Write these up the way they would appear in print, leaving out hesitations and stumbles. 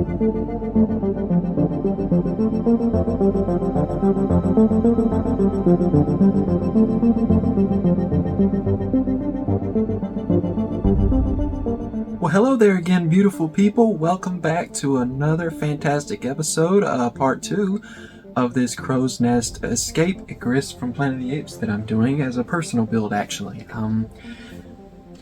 Well, hello there again, beautiful people. Welcome back to another fantastic episode, part 2 of this Crow's Nest Escape Icarus from Planet of the Apes that I'm doing as a personal build, actually.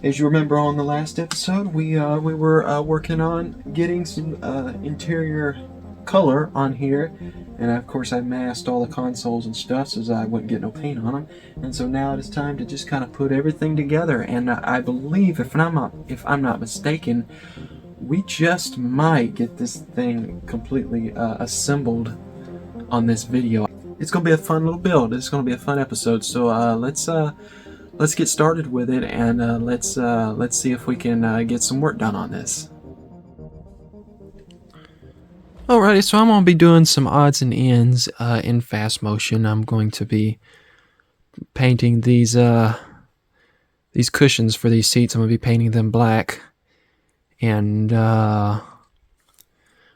As you remember on the last episode, we were working on getting some interior color on here, and of course I masked all the consoles and stuff so I wouldn't get no paint on them. And so now it is time to just kind of put everything together. And I believe, if I'm not mistaken, we just might get this thing completely assembled on this video. It's gonna be a fun little build. It's gonna be a fun episode. So let's get started with it, and let's see if we can get some work done on this. Alrighty, so I'm going to be doing some odds and ends in fast motion. I'm going to be painting these cushions for these seats. I'm going to be painting them black, and I'm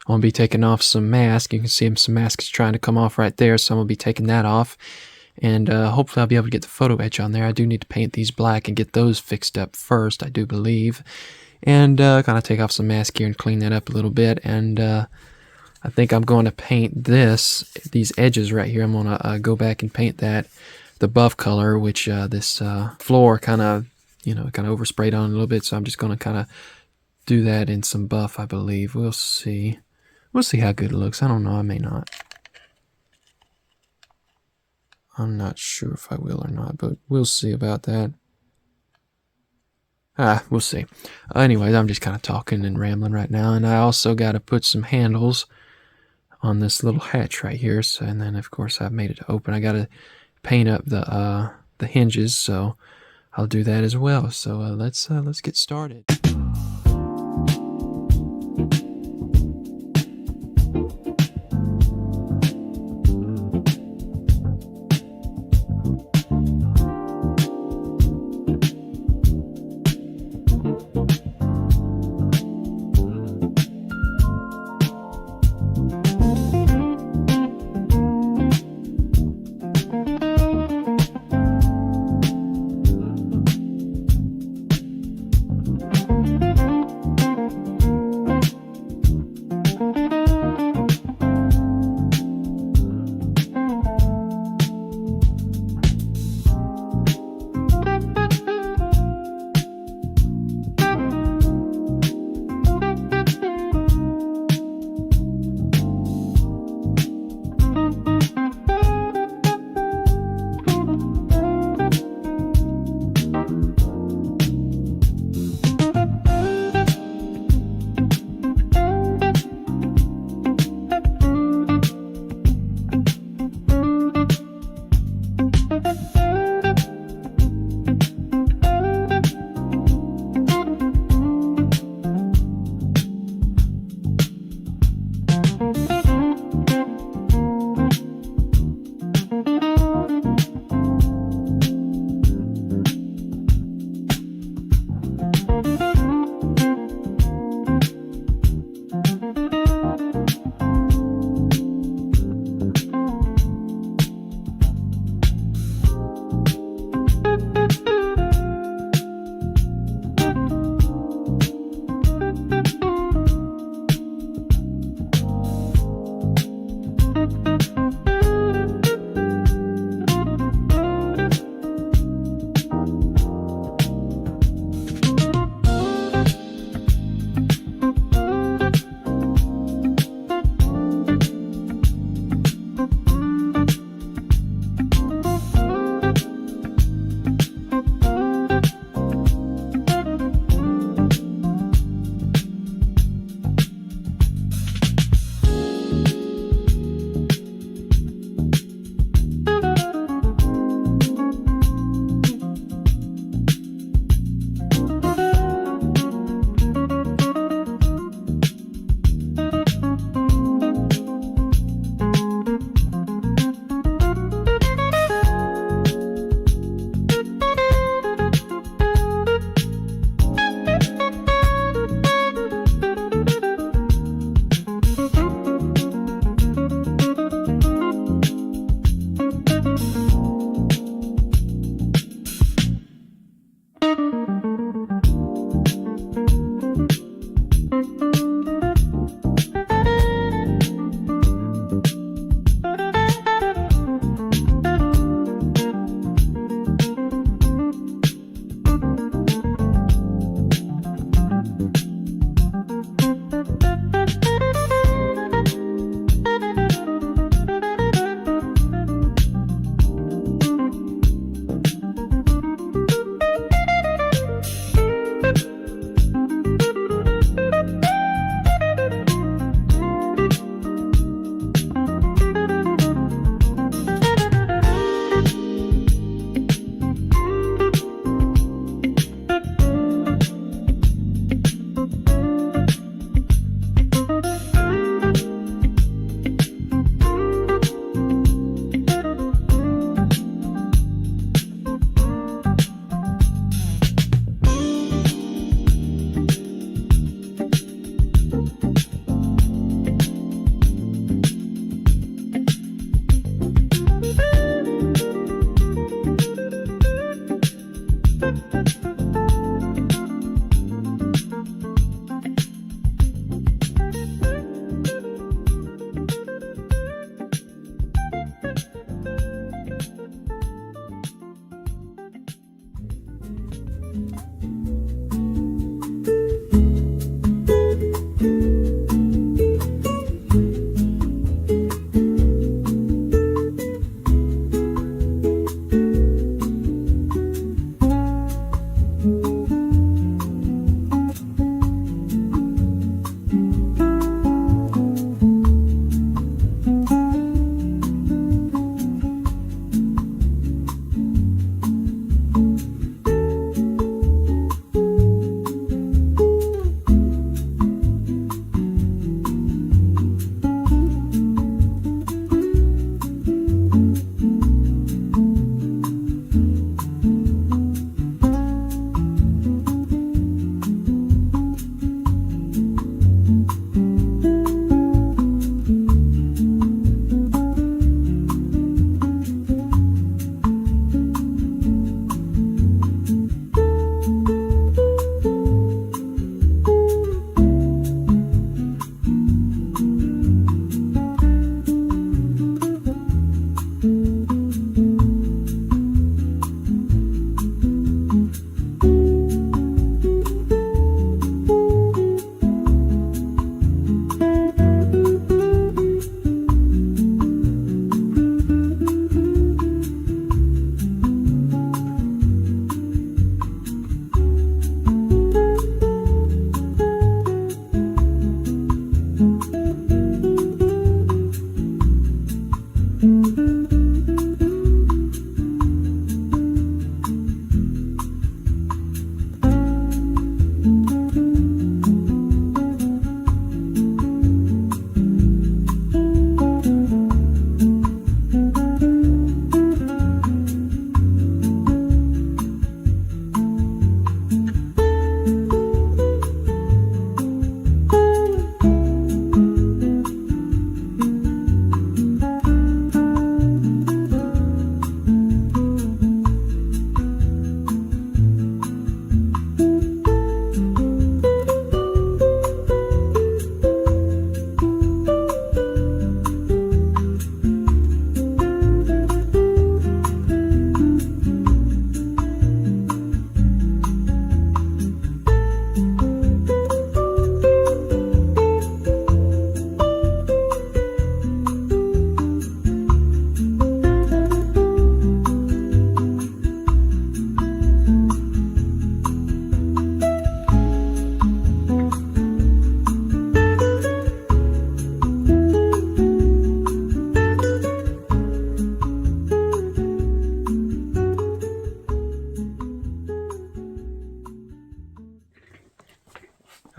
going to be taking off some masks. You can see some masks trying to come off right there, so I'm going to be taking that off, and hopefully I'll be able to get the photo etch on there. I do need to paint these black and get those fixed up first, I do believe, and kind of take off some mask here and clean that up a little bit. And I think I'm going to paint these edges right here. I'm going to go back and paint the buff color, which this floor kind of oversprayed on a little bit. So I'm just going to kind of do that in some buff, I believe. We'll see. We'll see how good it looks. I don't know. I may not. I'm not sure if I will or not, but we'll see about that. We'll see. Anyways, I'm just kind of talking and rambling right now, and I also got to put some handles on this little hatch right here. So, and then of course I've made it open. I got to paint up the hinges, so I'll do that as well. So let's get started.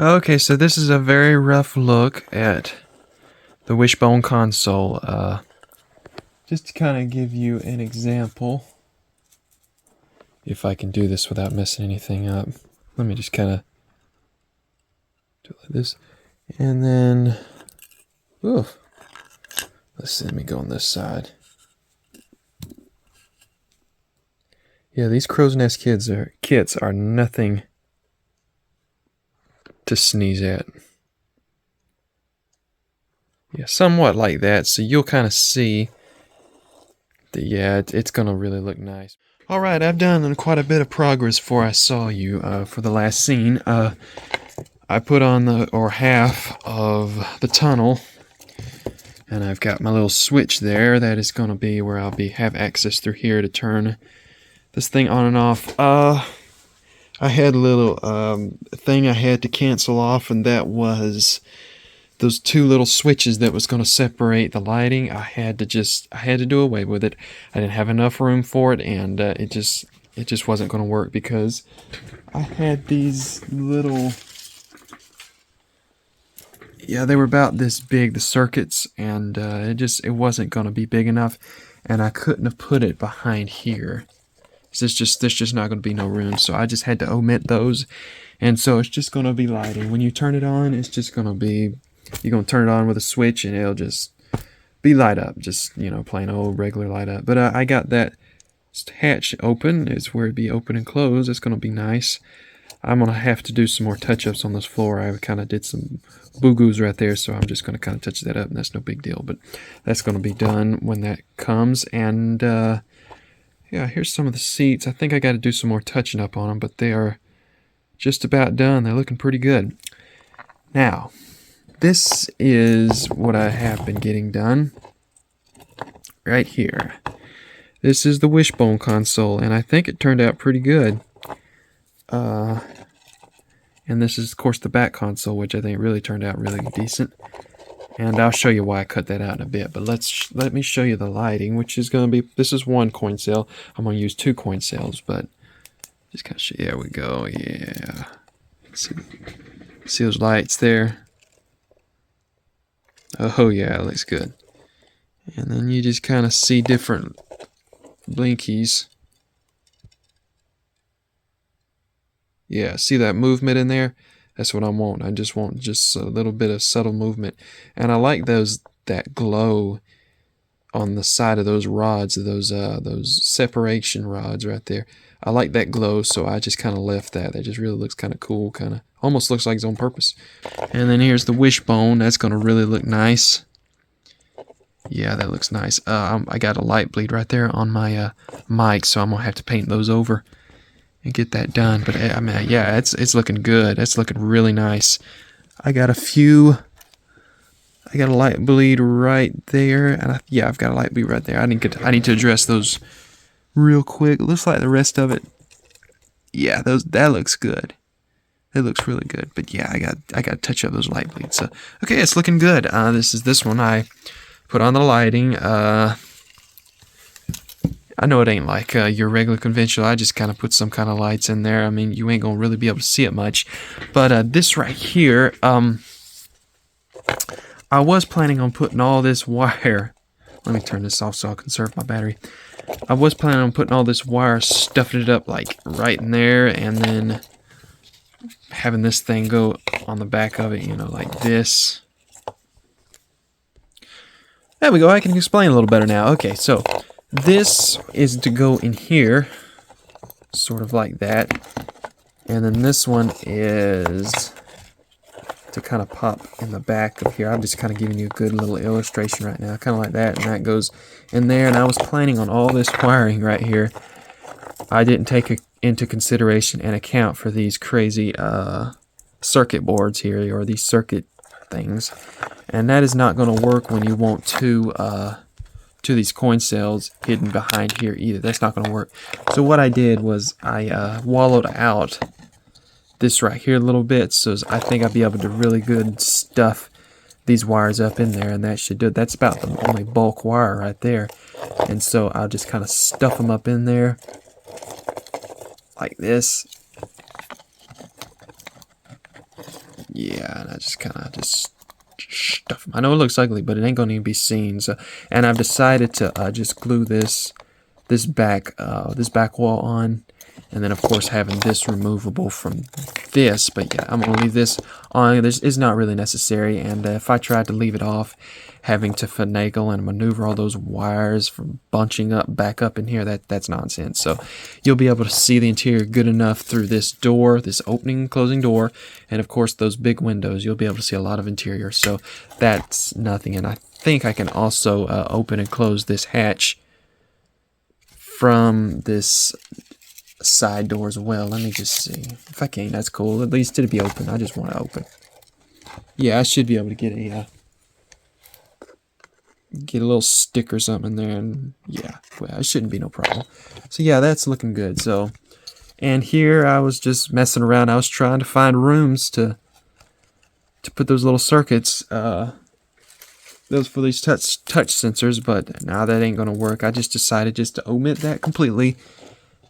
Okay, so this is a very rough look at the Wishbone console. Just to kind of give you an example, if I can do this without messing anything up. Let me just kind of do it like this. And then, ooh, let's see, let me go on this side. Yeah, these crow's nest kits are nothing to sneeze at. Yeah, somewhat like that, so you'll kind of see that, yeah, it's gonna really look nice. Alright, I've done quite a bit of progress before I saw you for the last scene. I put on half of the tunnel, and I've got my little switch there. That is gonna be where I'll have access through here to turn this thing on and off. I had a little thing I had to cancel off, and that was those two little switches that was going to separate the lighting. I had to do away with it. I didn't have enough room for it, and it just wasn't going to work because I had these little, yeah, they were about this big, the circuits, and it wasn't going to be big enough, and I couldn't have put it behind here. There's just not going to be no room, so I just had to omit those, and so it's just going to be lighting. When you turn it on, it's just going to be, you're going to turn it on with a switch, and it'll just be light up, just, you know, plain old regular light up. But I got that hatch open. It's where it'd be open and closed. It's going to be nice. I'm going to have to do some more touch-ups on this floor. I kind of did some boo-goos right there, so I'm just going to kind of touch that up, and that's no big deal. But that's going to be done when that comes, and yeah, here's some of the seats. I think I got to do some more touching up on them, but they are just about done. They're looking pretty good. Now, this is what I have been getting done right here. This is the Wishbone console, and I think it turned out pretty good. And this is, of course, the back console, which I think really turned out really decent. And I'll show you why I cut that out in a bit. But let me show you the lighting, which is going to be, this is one coin cell. I'm going to use 2 coin cells, but just kind of show, there we go, yeah. See those lights there? Oh yeah, it looks good. And then you just kind of see different blinkies. Yeah, see that movement in there? That's what I want. I just want just a little bit of subtle movement. And I like that glow on the side of those rods, those separation rods right there. I like that glow, so I just kind of left that. That just really looks kind of cool, kind of almost looks like it's on purpose. And then here's the wishbone. That's going to really look nice. Yeah, that looks nice. I got a light bleed right there on my mic, so I'm going to have to paint those over and get that done. But I mean, yeah, it's looking good. It's looking really nice. I got a light bleed right there, and yeah, I've got a light bleed right there. I need to address those real quick. It looks like the rest of it, yeah, that looks good. It looks really good. But yeah, I got to touch up those light bleeds. So okay, it's looking good. This one I put on the lighting. I know it ain't like your regular conventional. I just kind of put some kind of lights in there. I mean, you ain't gonna really be able to see it much. But this right here, I was planning on putting all this wire. Let me turn this off so I'll conserve my battery. I was planning on putting all this wire, stuffing it up like right in there, and then having this thing go on the back of it, you know, like this. There we go. I can explain a little better now. Okay, so this is to go in here, sort of like that. And then this one is to kind of pop in the back of here. I'm just kind of giving you a good little illustration right now, kind of like that. And that goes in there. And I was planning on all this wiring right here. I didn't take into consideration and account for these crazy circuit boards here, or these circuit things. And that is not going to work when you want two these coin cells hidden behind here either. That's not going to work. So what I did was I wallowed out this right here a little bit, so I think I'll be able to really good stuff these wires up in there, and that should do it. That's about the only bulk wire right there. And so I'll just kind of stuff them up in there like this. yeah, and I just kind of just stuff them. I know it looks ugly, but it ain't gonna even be seen. So, and I've decided to just glue this back wall on, and then of course having this removable from this. But yeah, I'm gonna leave this on. This is not really necessary, and if I tried to leave it off, having to finagle and maneuver all those wires from bunching up back up in here, that's nonsense. So you'll be able to see the interior good enough through this door, this opening and closing door, and of course those big windows. You'll be able to see a lot of interior, so that's nothing. And I think I can also open and close this hatch from this side door as well. Let me just see if I can. That's cool. At least it'll be open. I just want to open. Yeah, I should be able to get a little stick or something in there, and yeah, well, it shouldn't be no problem. So yeah, that's looking good. So, and here I was just messing around. I was trying to find rooms to put those little circuits, those for these touch sensors, but now that ain't gonna work. I just decided just to omit that completely,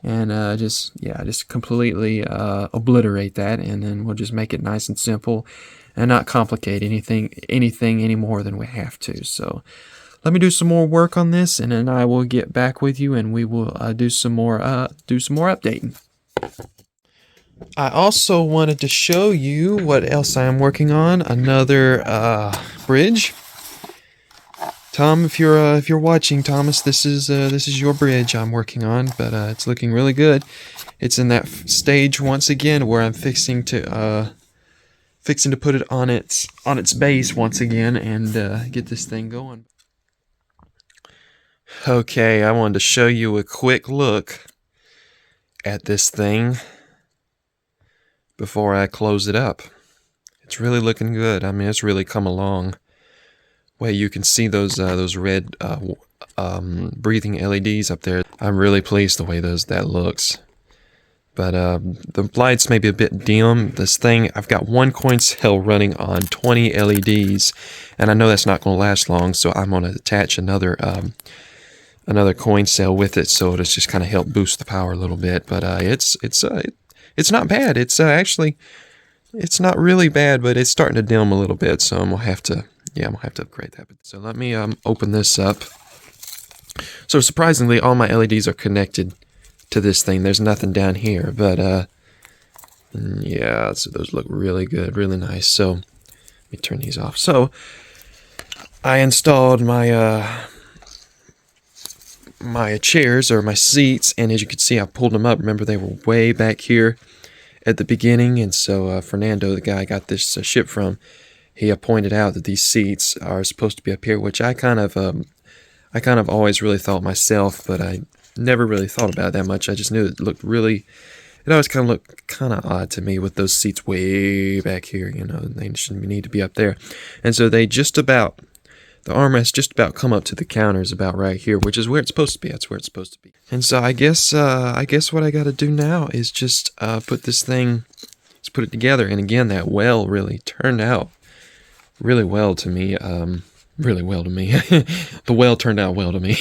and just completely obliterate that, and then we'll just make it nice and simple and not complicate anything any more than we have to. So let me do some more work on this, and then I will get back with you, and we will do some more updating. I also wanted to show you what else I am working on. Another bridge. Tom, if you're watching, Thomas, this is your bridge I'm working on, but it's looking really good. It's in that stage once again where I'm fixing to put it on its base once again and get this thing going. Okay, I wanted to show you a quick look at this thing before I close it up. It's really looking good. I mean, it's really come a long way. You can see those red breathing LEDs up there. I'm really pleased the way that looks. But the lights may be a bit dim. This thing, I've got one coin cell running on 20 LEDs, and I know that's not going to last long, so I'm going to attach another coin cell with it, so it'll just kind of help boost the power a little bit. But it's not bad. It's actually, it's not really bad, but it's starting to dim a little bit, so I'm gonna have to upgrade that. So let me open this up. So surprisingly, all my LEDs are connected to this thing. There's nothing down here, but yeah, so those look really good, really nice. So let me turn these off. So I installed my my chairs, or my seats, and as you can see, I pulled them up. Remember, they were way back here at the beginning, and so Fernando, the guy I got this ship from, he pointed out that these seats are supposed to be up here, which I kind of always really thought myself, but I never really thought about it that much. I just knew it always kind of looked kind of odd to me with those seats way back here, you know, and they shouldn't need to be up there. And so the armrests just about come up to the counters about right here, which is where it's supposed to be. That's where it's supposed to be. And so I guess what I got to do now is just put it together. And again, that well really turned out really well to me. Really well to me. The well turned out well to me.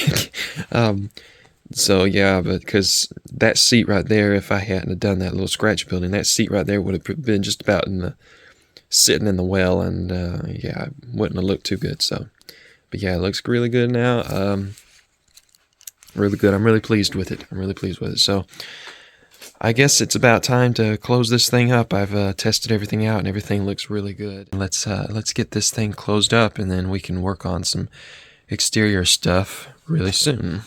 So yeah, but because that seat right there, if I hadn't done that little scratch building, that seat right there would have been just about sitting in the well, and yeah, it wouldn't have looked too good. So, but yeah, it looks really good now. Really good. I'm really pleased with it. So I guess it's about time to close this thing up. I've tested everything out, and everything looks really good. Let's get this thing closed up, and then we can work on some exterior stuff really soon.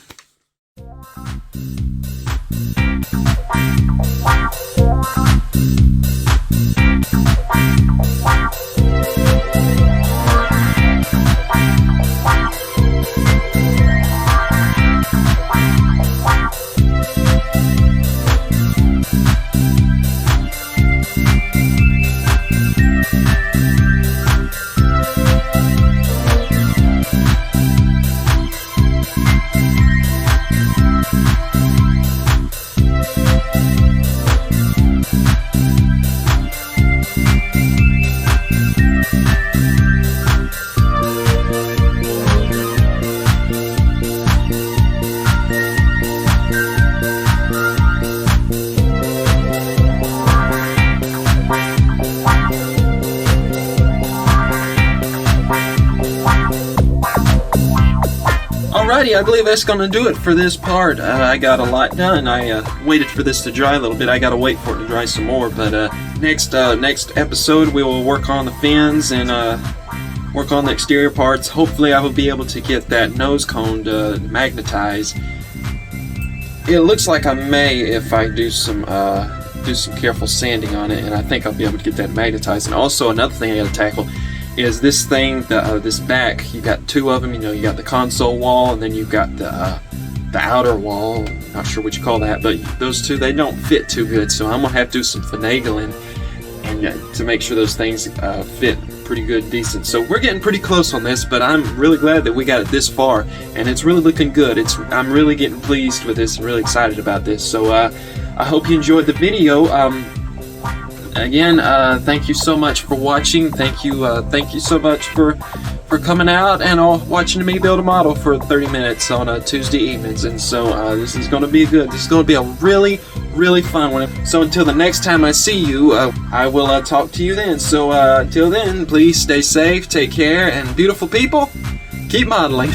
Alrighty, I believe that's gonna do it for this part. I got a lot done. I waited for this to dry a little bit. I gotta wait for it to dry some more, but next episode we will work on the fins and work on the exterior parts. Hopefully I will be able to get that nose cone to magnetize. It looks like I may if I do some careful sanding on it, and I think I'll be able to get that magnetized. And also another thing I gotta tackle is this thing, this back. You got two of them, you know, you got the console wall and then you've got the outer wall. Not sure what you call that, but those two, they don't fit too good, so I'm gonna have to do some finagling and to make sure those things fit pretty good, decent. So we're getting pretty close on this, but I'm really glad that we got it this far, and it's really looking good. I'm really getting pleased with this and really excited about this. So I hope you enjoyed the video. Again, thank you so much for watching. Thank you so much for coming out and watching me build a model for 30 minutes on Tuesday evenings. And so this is going to be good. This is going to be a really, really fun one. So until the next time I see you, I will talk to you then. So until then, please stay safe, take care, and beautiful people, keep modeling.